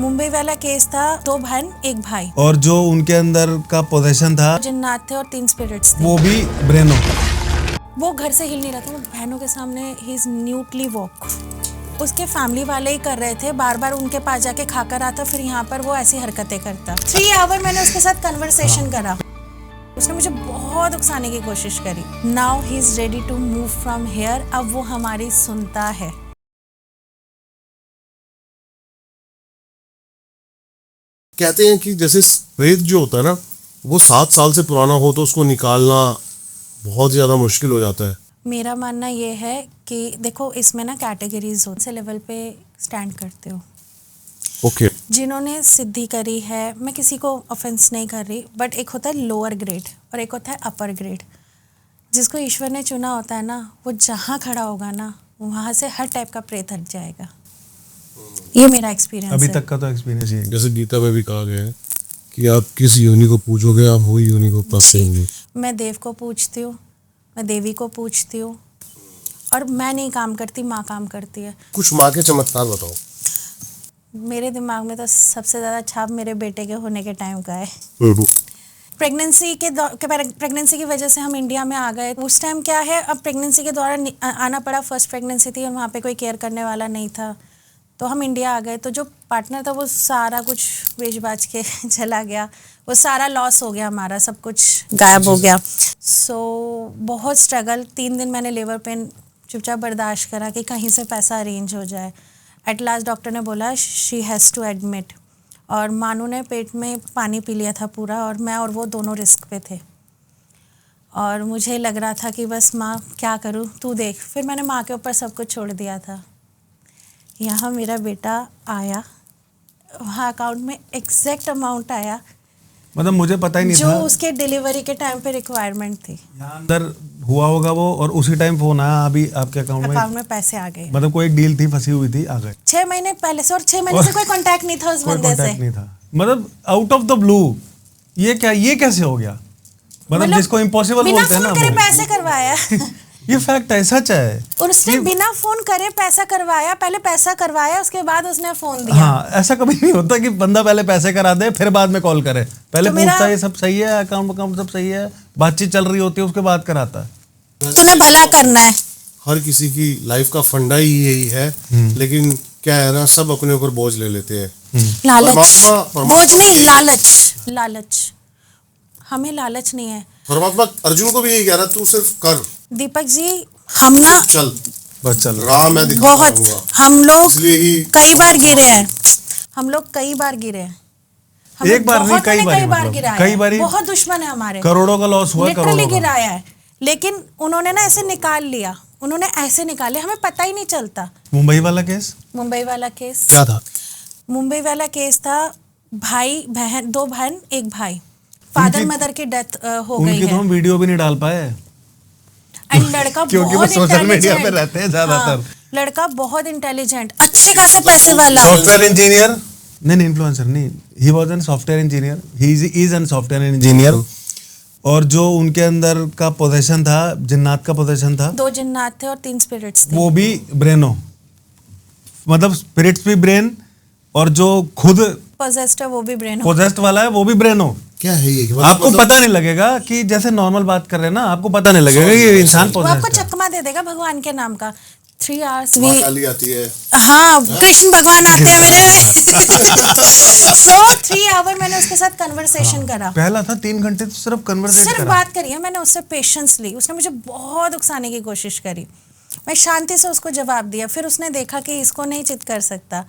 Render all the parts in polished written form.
मुंबई वाला केस था, 2 बहन 1 भाई, और जो उनके अंदर का पोजेशन था जिन्नात थे और 3 स्पिरिट्स थे। वो भी ब्रेनो। वो घर से हिल नहीं रहा था, वो बहनों के सामने ही इज न्यूटली वॉक। उसके फैमिली वाले ही कर रहे थे, बार बार उनके पास जाके खाकर आता, फिर यहाँ पर वो ऐसी हरकतें करता। 3 आवर मैंने उसके साथ कन्वर्सेशन करा, उसने मुझे बहुत उकसाने की कोशिश करी। Now he is ready to move from here, अब वो हमारी सुनता है। कहते हैं कि जैसे प्रेत जो होता है ना, वो 7 साल से पुराना हो तो उसको निकालना बहुत ज़्यादा मुश्किल हो जाता है। मेरा मानना ये है कि देखो इसमें ना कैटेगरीज हो, से लेवल पे स्टैंड करते हो। ओके। जिन्होंने सिद्धि करी है, मैं किसी को ऑफेंस नहीं कर रही, बट एक होता है लोअर ग्रेड और एक होता है अपर ग्रेड। जिसको ईश्वर ने चुना होता है ना, वो जहाँ खड़ा होगा ना, वहाँ से हर टाइप का प्रेत हट जाएगा। ये मेरा एक्सपीरियंस अभी है। तक का तो एक्सपीरियंस ही है। जैसे गीता में भी कहा गया है कि आप किस योनि को पूजोगे, आप वही योनि को प्राप्त होंगे। मैं देव को पूछती हूँ, मैं देवी को पूछती हूँ, और मैं नहीं काम करती, माँ काम करती है। कुछ माँ के चमत्कार बताओ। मेरे दिमाग में तो सबसे ज़्यादा छाप मेरे बेटे के होने के टाइम का है। प्रेगनेंसी की वजह से हम इंडिया में आ गए। उस टाइम क्या है, अब प्रेगनेंसी के दौरान आना पड़ा, फर्स्ट प्रेगनेंसी थी और वहाँ पे कोई केयर करने वाला नहीं था, तो हम इंडिया आ गए। तो जो पार्टनर था वो सारा कुछ बेच बाच के चला गया, वो सारा लॉस हो गया, हमारा सब कुछ गायब हो गया। सो बहुत स्ट्रगल, 3 दिन मैंने लेबर पेन चुपचाप बर्दाश्त करा कि कहीं से पैसा अरेंज हो जाए। एट लास्ट डॉक्टर ने बोला शी हैज़ टू एडमिट, और मानू ने पेट में पानी पी लिया था पूरा, और मैं और वो दोनों रिस्क पे थे। और मुझे लग रहा था कि बस माँ क्या करूँ, तू देख। फिर मैंने माँ के ऊपर सब कुछ छोड़ दिया था। यहाँ मेरा बेटा आया, वहाँ अकाउंट में एग्जैक्ट अमाउंट आया, मतलब मुझे पता ही नहीं जो था उसके डिलीवरी के टाइम पे रिक्वायरमेंट थी। यहाँ अंदर हुआ होगा वो, और उसी टाइम फोन आया, अभी आपके अकाउंट में पैसे आ गए। मतलब कोई डील थी, फंसी हुई थी, आ गए 6 महीने पहले से, और 6 महीने से कोई कांटेक्ट नहीं था उस कोई बंदे से। कांटेक्ट नहीं था, मतलब आउट ऑफ द ब्लू। ये क्या, ये कैसे हो गया? मतलब जिसको इम्पॉसिबल बोलते हैं ना, बिना फोन करे पैसे करवाया। ये फैक्ट है, सच है। और उसने बिना फोन करे पैसा करवाया, पहले पैसा करवाया, उसके बाद उसने फोन दिया। हाँ, ऐसा कभी नहीं होता कि बंदा पहले पैसे करा दे फिर बाद में कॉल करे। पहले तो पूछता है सब सही है, अकाउंट सब सही है, बातचीत चल रही होती है, उसके बाद कराता है। तूने भला करना है। हर किसी की लाइफ का फंडा ही यही है, लेकिन क्या है ना, सब अपने ऊपर बोझ ले लेते हैं। लालच, परमात्मा बोझ नहीं, लालच। हमें लालच नहीं है। परमात्मा अर्जुन को भी यही कह रहा, तू सिर्फ कर। दीपक जी, हम ना चल बस चल राह मैं दिखाता बहुत, रहूंगा। हम लोग इसलिए ही कई बार गिरे हैं। हम लोग कई बार गिरे हैं। एक बार नहीं, कई बार गिराया है। कई बार, बहुत दुश्मन है हमारे, करोड़ों का लॉस हुआ, लिटरली करोड़ों का। गिराया है। लेकिन उन्होंने ना ऐसे निकाल लिया, उन्होंने ऐसे निकाले, हमें पता ही नहीं चलता। मुंबई वाला केस क्या था? मुंबई वाला केस था, भाई बहन, 2 बहन 1 भाई, फादर मदर की डेथ हो गई उनकी तो है। हम वीडियो भी नहीं डाल पाए एंड लड़का क्योंकि वो बहुत सोशल मीडिया पे इंटेलिजेंट, रहते हैं ज्यादातर। लड़का बहुत इंटेलिजेंट, अच्छे खासे पैसे वाला। सॉफ्टवेयर इंजीनियर नहीं, इन्फ्लुएंसर नहीं, he was an software engineer, he is an software engineer. और जो उनके अंदर का पोजेशन था, जिन्नात का पोजेशन था, 2 जिन्नात थे और 3 स्पिरिट्स थे। वो भी ब्रेनो, मतलब स्पिरिट्स भी ब्रेन, और जो खुद पोजेस्ड है वो भी ब्रेन। पोजेस्ट वाला है वो भी ब्रेनो। क्या है ये? आपको पता नहीं लगेगा कि जैसे नॉर्मल बात कर रहे हैं ना, आपको पता नहीं लगेगा कि ये इंसान वो आपको पोजेस्ट है। चकमा दे देगा भगवान के नाम का। 3 आवर्स माँ भी, काली आती है। हाँ, कृष्ण भगवान आते हैं मेरे। सो 3 आवर मैंने उसके साथ कन्वर्सेशन करा। पहला था 3 घंटे तो सिर्फ कन्वर्सेट सिर्फ करा। बात करी है मैंने उससे, पेशेंस ली। उसने मुझे बहुत उकसाने की कोशिश करी, मैं शांति से उसको जवाब दिया। फिर उसने देखा कि इसको नहीं चित कर सकता।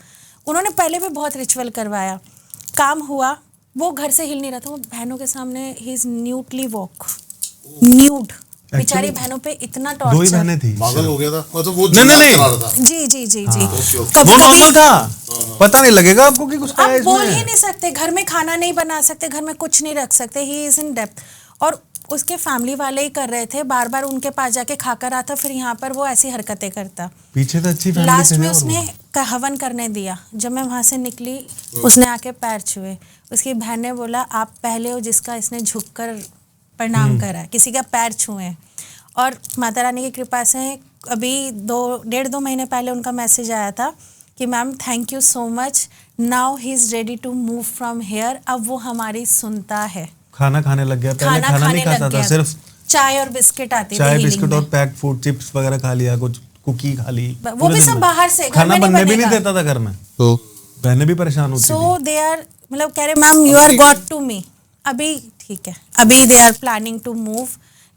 उन्होंने पहले भी बहुत रिचुअल करवाया, काम हुआ। वो घर से हिल नहीं रहा था, वो बहनों के सामने ही इज न्यूटली वॉक, न्यूड। बेचारी बहनों पे इतना 2 ही टॉर्चर। बहनें थी। पागल हो गया था मतलब वो नहीं। करा रहा था। जी। वो नॉर्मल था, पता नहीं लगेगा आपको कि कुछ है आप बोल इसमें। ही नहीं सकते, घर में खाना नहीं बना सकते, घर में कुछ नहीं रख सकते। He is in depth. और उसके फैमिली वाले ही कर रहे थे, बार बार उनके पास जाके खाकर आता, फिर यहाँ पर वो ऐसी हरकतें करता। पीछे तो अच्छी फैमिली लास्ट थी में और उसने हवन करने दिया। जब मैं वहाँ से निकली, उसने आके पैर छुए। उसकी बहन ने बोला आप पहले हो जिसका इसने झुककर प्रणाम करा है, किसी का पैर छुए। और माता रानी की कृपा से अभी 1.5-2 महीने पहले उनका मैसेज आया था कि ma'am thank you so much, now he is ready to move from here. अब वो हमारी सुनता है, खाना खाने लग गया, पहले खाना नहीं खाता था, सिर्फ चाय और बिस्किट आती थी चाय healing बिस्किट में। और पैक फूड, चिप्स वगैरह खा लिया, कुछ कुकी खा ली, वो पूरे भी दिन सब में। बाहर से, घर खाना में नहीं बनने भी नहीं बनेगा। देता था घर में, तो बहनें भी परेशान होती सो थी। दे आर, मतलब कह रहे ma'am you are God to me. अभी ठीक है, अभी they are planning to move,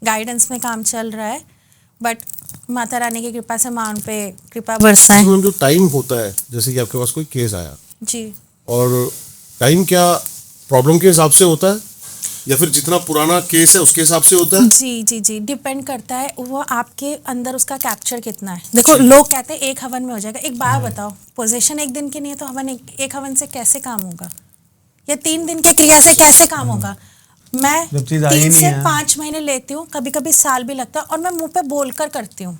guidance में काम चल रहा है, बट माता रानी की कृपा से माँ उन पे कृपा बरसाए। मैम जो टाइम होता है, जैसे कि आपके पास कोई केस आया जी, और टाइम क्या प्रॉब्लम के हिसाब से होता है या फिर जितना पुराना केस है उसके हिसाब से होता है? जी जी जी, डिपेंड करता है वो आपके अंदर उसका कैप्चर कितना है। देखो लोग कहते हैं एक हवन में हो जाएगा, एक बात बताओ, पोजीशन एक दिन की नहीं है तो हवन एक हवन से कैसे काम होगा, या 3 दिन की क्रिया से कैसे काम होगा? मैं जब चीज़ आई 3 नहीं से है। 5 महीने लेती हूँ, कभी कभी साल भी लगता है, और मैं मुंह पे बोलकर करती हूँ,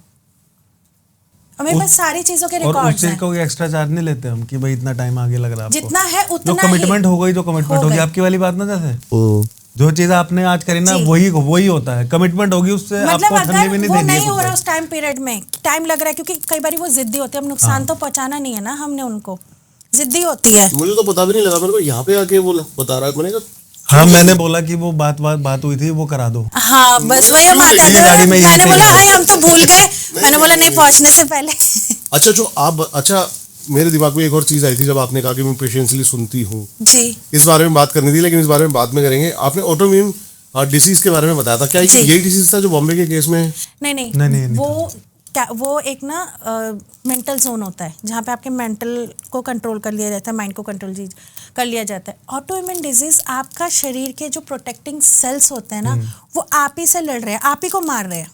और मेरे पास सारी चीजों के और उस रिकॉर्ड्स चीज हैं। को एक्स्ट्रा चार्ज नहीं लेते हम कि भाई इतना टाइम आगे लग रहा है आपको। जितना है उतना जो कमिटमेंट ही हो गई, जो कमिटमेंट हो होगी, गई। आपकी वाली बात ना, जैसे जो चीज आपने आज करी ना जी। वही होता है, कमिटमेंट होगी, उससे मतलब आपको ठंडी भी अगर नहीं वो देनी नहीं है हो खुद रहा को। उस टाइम पीरियड में, टाइम लग रहा है, क्योंकि कई बार वो जिद्दी होते हैं, हम नुकसान तो पहुंचाना नहीं है ना हमने उनको, जिद्दी होती है। मुझे तो पता भी नहीं लगा, मेरे को यहाँ पे आके वो बता रहा है, मैंने कहा हाँ, मैंने बोला कि वो बात हुई थी, वो करा दो। हाँ बस वही हम आते ये गाड़ी में यही मैंने सही बोला है। अरे हम तो भूल गए, मैंने बोला नहीं पहुंचने से पहले। अच्छा जो आप, अच्छा मेरे दिमाग में एक और चीज आई थी जब आपने कहा कि मैं पेशेंसली सुनती हूँ, जी इस बारे में बात करनी थी, लेकिन इस बारे में बाद में करेंगे। आपने ऑटोइम्यून डिसीज के बारे में बताया था, क्या जी। यही डिसीज था जो बॉम्बे के केस में? नहीं नहीं, नहीं वो एक ना मेंटल जोन होता है जहाँ पे आपके मेंटल को कंट्रोल कर लिया जाता है, माइंड को कंट्रोल कर लिया जाता है। ऑटो इम्यून डिजीज आपका शरीर के जो प्रोटेक्टिंग सेल्स होते हैं ना, वो आप ही से लड़ रहे हैं, आप ही को मार रहे हैं,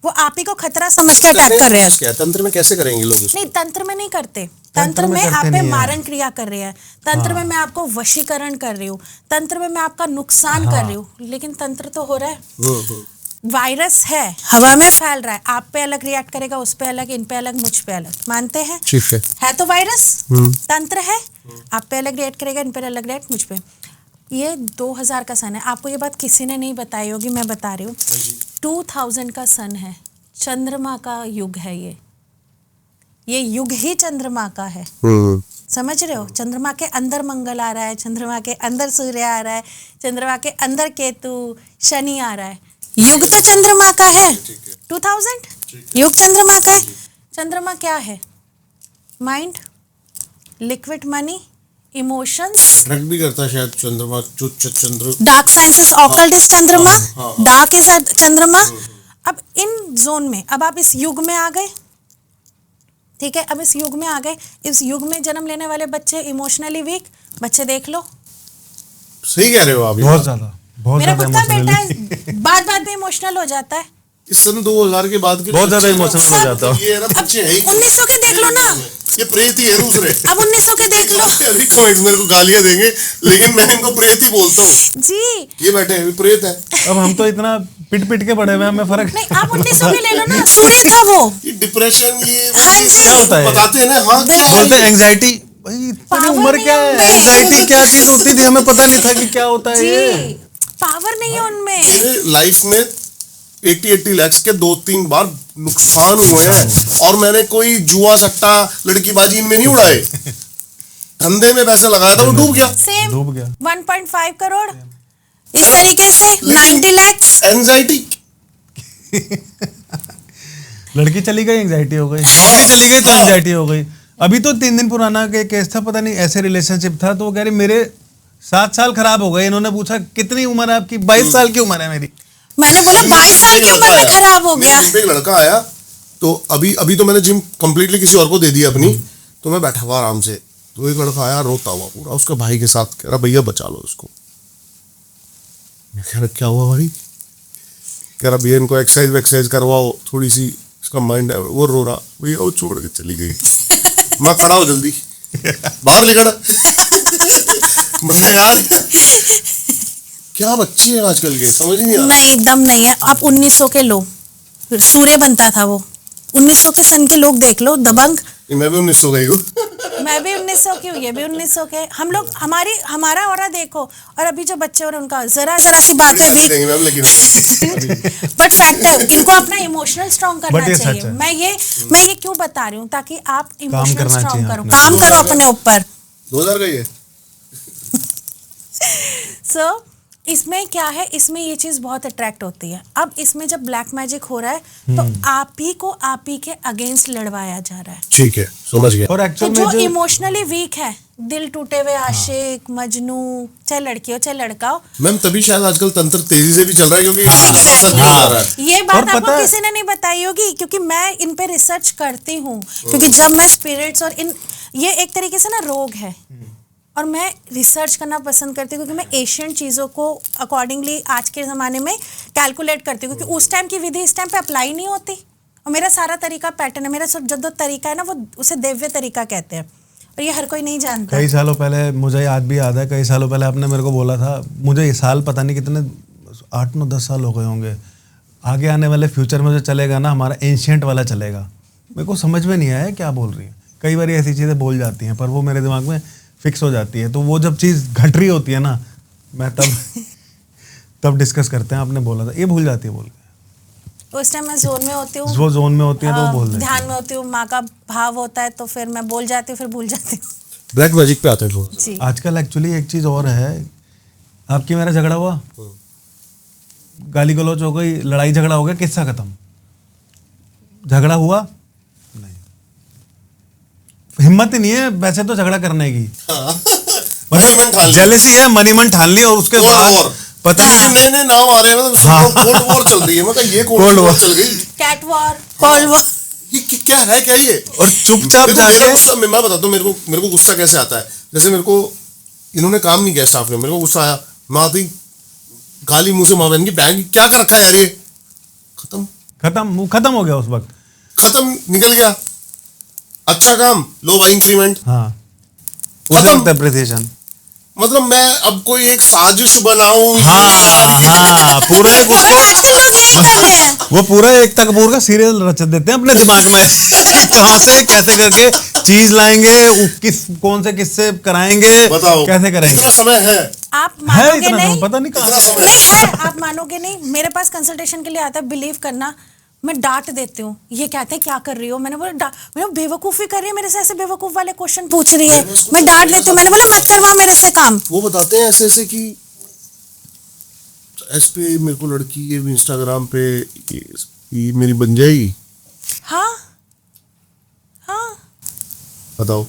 वो आप ही को खतरा समझ के अटैक कर रहे हैं। क्या तंत्र में कैसे करेंगे लोग इसको? नहीं, तंत्र में नहीं करते, तंत्र तंत्र में में करते आप पे नहीं है। मारण क्रिया कर रहे हैं, तंत्र में मैं आपको वशीकरण कर रही हूँ, तंत्र में मैं आपका नुकसान कर रही हूँ, लेकिन तंत्र तो हो रहा है। वायरस है, हवा में फैल रहा है, आप पे अलग रिएक्ट करेगा, उस पे अलग, इन पे अलग, मुझ पे अलग, मानते हैं? ठीक है तो वायरस तंत्र है, आप पे अलग रिएक्ट करेगा, इन पे अलग रिएक्ट, मुझ पे। ये 2000 का सन है, आपको ये बात किसी ने नहीं बताई होगी, मैं बता रही हूँ। 2000 का सन है, चंद्रमा का युग है ये युग ही चंद्रमा का है। समझ रहे हो? चंद्रमा के अंदर मंगल आ रहा है, चंद्रमा के अंदर सूर्य आ रहा है, चंद्रमा के अंदर केतु शनि आ रहा है, युग तो चंद्रमा का है। 2000 युग चंद्रमा का है। चंद्रमा क्या है? Mind, liquid money, emotions, attract भी करता है शायद चंद्रमा, जो चंद्र डार्क साइंसेस, ऑकल्ट इज चंद्रमा, डार्क इज चंद्रमा। अब इन जोन में, अब आप इस युग में आ गए, ठीक है, अब इस युग में आ गए, इस युग में जन्म लेने वाले बच्चे इमोशनली वीक, बच्चे देख लो, सही कह रहे हो आप। बहुत ज्यादा मेरा खुद का बेटा इमोशनली बात में इमोशनल हो जाता है। इस सन 2000 के बाद के बहुत ज्यादा इमोशनल हो जाता हूँ। ये है ना, बच्चे है ही 1900 के देख लो ना, ये प्रेत ही है दूसरे। अब 1900 के देख लो अभी कमेंट्स मेरे को गालियां देंगे, लेकिन मैं इनको प्रेत ही बोलता हूँ। जी। ये बैठे हैं, प्रेत है। अब हम तो इतना पिट के बड़े हुए हैं, हमें फर्क नहीं, आप 1900 के ले लो ना, सूर्य था वो। ये डिप्रेशन, ये हाँ जी। क्या होता है? बताते हैं ना, हाँ क्या बोलते हैं एंग्जाइटी, भाई इतनी Power उम्र नहीं क्या है है, उनमें। एंग्जाइटी क्या चीज होती थी, हमें पता नहीं था कि क्या होता है ये। जी, पावर नहीं है उनमें। मेरे लाइफ में 80 lakhs के 2-3 बार नुकसान हुए हैं, और मैंने कोई जुआ सट्टा लड़कीबाजी इनमें नहीं उड़ाए। धंधे में पैसा लगाया था, वो डूब गया। सेम डूब गया। 1.5 करोड़ इस तरीके से 90 lakhs। एंजाइटी, लड़की चली गई एंग्जाइटी हो गई, लड़की चली गई तो एंग्जाइटी हो गई। अभी तो 3 दिन पुराना के केस था, पता नहीं ऐसे रिलेशनशिप था, तो वो कह रहे मेरे 7 साल खराब हो गए। इन्होंने पूछा कितनी उम्र है आपकी? 22 साल की उम्र है मेरी। मैंने बोला 22 साल की उम्र में खराब हो गया। मेरे जिम पे एक लड़का आया, तो अभी तो मैंने जिम कंप्लीटली किसी और को दे दिया अपनी, तो मैं बैठा हुआ आराम से, तो एक लड़का आया रोता हुआ पूरा, उसका भाई के साथ, कह रहा भैया बचा लो उसको। मैं कह रहा क्या हुआ भाई? कह रहा भैया इनको एक्सरसाइज करवाओ थोड़ी सी, इसका माइंड है। वो रो रहा, भैया वो छोड़ के चली गई। मैं खड़ा हो जल्दी, बाहर निकल। मैं यार क्या बच्चे हैं आजकल के, समझ नहीं आ रहा। नहीं, एकदम नहीं है। आप 1900 के लो, सूर्य बनता था वो, 1900 के सन के लोग देख लो, दबंग। मैं भी 1900 गई हूँ। मैं भी 1900 की हूँ, ये भी 1900 के। हम लोग, हमारा ऑरा देखो, और अभी जो बच्चे हो रहे हैं उनका जरा सी बात है वीक, देंगे मैम, लेकिन बट फैक्ट है, इनको अपना इमोशनल स्ट्रॉन्ग But करना ये सच चाहिए। है। मैं ये क्यों बता रही हूँ, ताकि आप इमोशनल करना स्ट्रॉन्ग चाहिए करो, अपने काम करो अपने ऊपर। 2000 का ही है। सो इसमें क्या है, इसमें ये चीज बहुत अट्रैक्ट होती है। अब इसमें जब ब्लैक मैजिक हो रहा है तो आप ही को आप ही के अगेंस्ट लड़वाया जा रहा है। ठीक है, समझ गया। और तो एक्चुअल जो में जो इमोशनली वीक है, दिल टूटे हुए आशिक, मजनू, चाहे लड़की हो चाहे लड़का हो, मैम तभी शायद आजकल तंत्र तेजी से भी चल रहा है क्योंकि सच में आ रहा है। ये बात और पता आपको है- किसी ने नहीं बताई होगी, क्योंकि मैं इन पे रिसर्च करती हूँ। क्योंकि जब मैं स्पिरिट्स और इन, ये एक तरीके से ना रोग है, और मैं रिसर्च करना पसंद करती हूँ क्योंकि मैं एशियंट चीज़ों को अकॉर्डिंगली आज के ज़माने में कैलकुलेट करती हूँ, क्योंकि उस टाइम की विधि इस टाइम पे अप्लाई नहीं होती। और मेरा सारा तरीका पैटर्न है, मेरा जो तरीका है ना वो उसे दिव्य तरीका कहते हैं, और ये हर कोई नहीं जानता। कई सालों पहले, मुझे याद है, कई सालों पहले आपने मेरे को बोला था, मुझे ये साल पता नहीं कितने 8-9-10 साल हो गए होंगे, आगे आने वाले फ्यूचर में जो चलेगा ना हमारा एंशियंट वाला चलेगा। मेरे को समझ में नहीं आया क्या बोल रही है। कई बार ऐसी चीज़ें बोल जाती हैं पर वो मेरे दिमाग में फिक्स हो जाती है, तो वो जब चीज़ घट रही होती है ना, मैं तब डिस्कस करते हैं, आपने बोला था, ये भूल जाती है बोल के। उस टाइम मैं जोन में होती हूँ, वो जोन में होती है तो वो बोल देती है। ध्यान में होती हूँ, माँ का भाव होता है तो फिर मैं बोल जाती हूँ, फिर भूल जाती हूँ। ब्लैक मैजिक पे आते हैं थोड़ा सा। जी आजकल एक्चुअली एक चीज़ और है, आपकी मेरा झगड़ा हुआ, गाली गलौज हो गई, लड़ाई झगड़ा हो गया, किस्सा खत्म। झगड़ा हुआ नहीं, हिम्मत ही नहीं है वैसे तो झगड़ा करने की। मनीमन ठान लिया। जेलेसी है, मनी मन ठान लिया, और उसके Cold बाद War। पता ये नए नए नाम आ रहे हैं ना, तो सुनो, कोल्ड वॉर चल रही है। मतलब ये Cold कोल्ड वॉर War। चल गई। Cat war, cold war. ये क्या है, क्या ये? और चुपचाप देखो, मेरा जाके गुस्सा, मैं बताता हूँ मेरे को गुस्सा कैसे आता है। जैसे मेरे को इन्होंने काम नहीं किया स्टाफ ने, मेरे को गुस्सा आया, मैं आती गाली मुंह से, माँ बहन की बहन की क्या कर रखा है यार ये। खत्म हो गया उस वक्त। खत्म, निकल गया। अच्छा काम, लो भाई इंक्रीमेंट। हाँ, खत्म। उसे एप्रिसिएशन। मतलब मैं अब कोई एक साजिश बनाऊं। हाँ, पूरा एक और उसको, आजकल लोग यही कर रहे हैं। वो पूरा एकता कपूर का सीरियल रच देते हैं अपने दिमाग में कि कहाँ से कैसे करके चीज लाएंगे, कौन से किससे कराएंगे, बताओ कैसे करेंगे। इतना समय है? आप है मानोगे इतना नहीं, समय, पता नहीं कहाँ इतना से। समय नहीं है, आप मानोगे नहीं, मेरे पास कंसल्टेशन के लिए आता है, बिलीव करना, मैं डांट देती हूँ। ये कहते हैं क्या कर रही हो, मैंने बोला मैंने बेवकूफ़ी कर रही है, मेरे से ऐसे बेवकूफ़ वाले क्वेश्चन पूछ रही है, मैं डांट देती हूँ। मैंने बोला मत करवा मेरे से काम। वो बताते हैं ऐसे ऐसे कि इस पे मेरे को लड़की ये इंस्टाग्राम पे ये मेरी बन जाएगी। हाँ हाँ, बताओ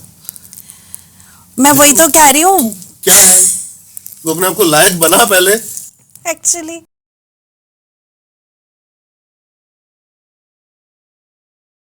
मैं वही तो कह रही हूँ क्या है, तू अपने आप को लायक बना पहले। एक्चुअली।